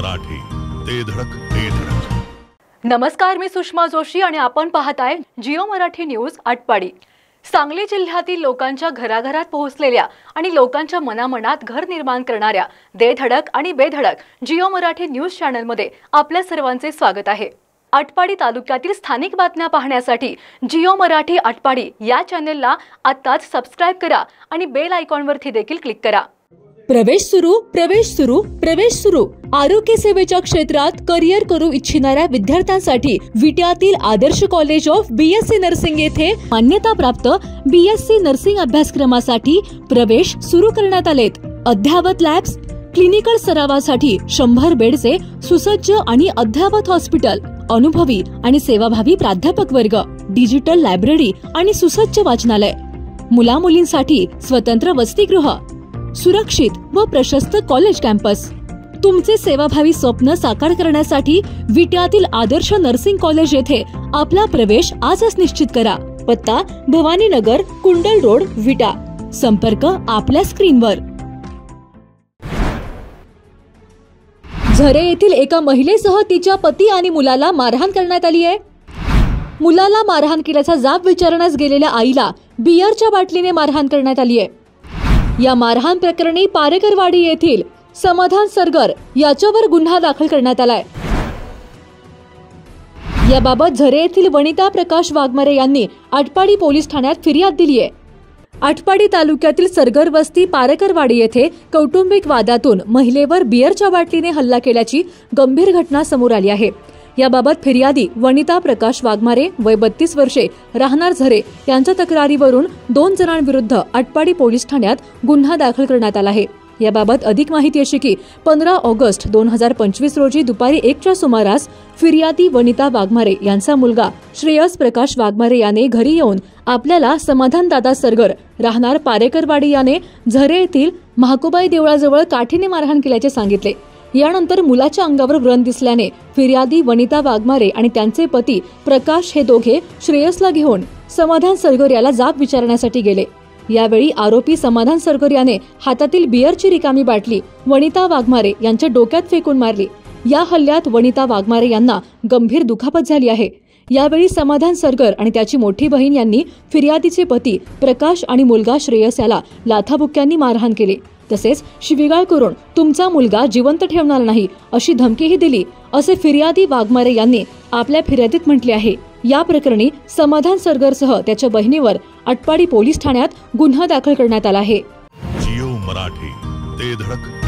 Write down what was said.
मराठी, ते धडक ते धडक. नमस्कार, मी सुषमा जोशी आणि आपण पाहताय जिओ मराठी न्यूज आटपाडी. सांगली जिल्ह्यातील लोकांच्या घराघरात पोहोचलेल्या आणि लोकांच्या मनामनात घर निर्माण करणाऱ्या दे धडक आणि बेधडक जिओ मराठी न्यूज चॅनलमध्ये आपल्या सर्वांचे स्वागत आहे. आटपाडी तालुक्यातील स्थानिक बातम्या पाहण्यासाठी जिओ मराठी आटपाडी या चॅनलला आत्ताच सबस्क्राइब करा आणि बेल आयकॉनवरती देखील क्लिक करा. प्रवेश सुरू, प्रवेश सुरू, प्रवेश सुरू. आरोग्य सेवेच्या क्षेत्रात करिअर करू इच्छिणाऱ्या विद्यार्थ्यांसाठी विट्यातील आदर्श कॉलेज ऑफ BSc नर्सिंग येथे मान्यताप्राप्त BSc नर्सिंग अभ्यासक्रमासाठी प्रवेश सुरू करण्यात आलेत. अद्ययावत लॅब्स, क्लिनिकल सरावासाठी 100 बेडचे सुसज्ज आणि अद्ययावत हॉस्पिटल, अनुभवी आणि सेवाभावी प्राध्यापक वर्ग, डिजिटल लायब्ररी आणि सुसज्ज वाचनालय, मुला मुलींसाठी स्वतंत्र वसतिगृह, सुरक्षित व प्रशस्त कॉलेज कॅम्पस. तुमचे सेवाभावी स्वप्न साकार करण्यासाठी विट्यातील आदर्श नर्सिंग कॉलेज येथे आपला प्रवेश आजच निश्चित करा. पत्ता भवानीनगर, कुंडल रोड, विटा. संपर्क आपल्या स्क्रीनवर. झरे येथील एका महिलेसह तिच्या पती आणि मुलाला मारहाण करण्यात आली आहे. मुलाला मारहाण केल्याचा जाब विचारण्यास गेलेल्या आईला बियरच्या बाटलीने मारहाण करण्यात आली आहे. या मारहाण प्रकरणी पारेकरवाडी येथील समाधान सरगर याच्यावर गुन्हा दाखल करण्यात आलाय. याबाबत झरे येथील वनिता प्रकाश वाघमारे यांनी आटपाडी पोलीस ठाण्यात फिर्याद दिली आहे. आटपाडी तालुक्यातील सरगर वस्ती पारेकरवाडी येथे कौटुंबिक वादातून महिलेवर बियरच्या बाटलीने हल्ला केल्याची गंभीर घटना समोर आली आहे. याबाबत फिर्यादी वनिता प्रकाश वाघमारे वय 32 वर्षे राहणार झरे यांच्या तक्रारीवरून 2 जणांविरुद्ध आटपाडी पोलीस ठाण्यात गुन्हा दाखल करण्यात आला आहे. याबाबत अधिक माहिती अशी की 15 ऑगस्ट 2025 रोजी दुपारी 1च्या सुमारास फिर्यादी वनिता वाघमारे यांचा मुलगा श्रेयस प्रकाश वाघमारे याने घरी येऊन आपल्याला समाधानदादा सरगर राहणार पारेकरवाडी याने झरे येथील महाकुबाई देवळाजवळ काठीने मारहाण केल्याचे सांगितले. यानंतर मुलाच्या अंगावर व्रण दिसल्याने फिर्यादी वनिता वाघमारे आणि त्यांचे पती प्रकाश हे दोघे श्रेयसला घेऊन समाधान सरगर याला जाब विचारण्यासाठी गेले. यावेळी आरोपी समाधान सरगर याने हातातील बियरची रिकामी बाटली वनिता वाघमारे यांच्या डोक्यात फेकून मारली. या हल्ल्यात वनिता वाघमारे यांना गंभीर दुखापत झाली आहे. यावेळी समाधान सरगर आणि त्याची मोठी बहीण यांनी फिर्यादीचे पती प्रकाश आणि मुलगा श्रेयस याला लाथाबुक्क्यांनी मारहाण केली. तसेच शिवीगाळ करून तुमचा मुलगा जिवंत ठेवणार नाही अशी धमकीही दिली असे फिर्यादी वाघमारे यांनी आपल्या फिर्यादीत म्हटले आहे. या प्रकरणी समाधान सरगरसह त्याच्या बहिणीवर आटपाडी पोलीस ठाण्यात गुन्हा दाखल करण्यात आला आहे. जिओ मराठी, ते धडक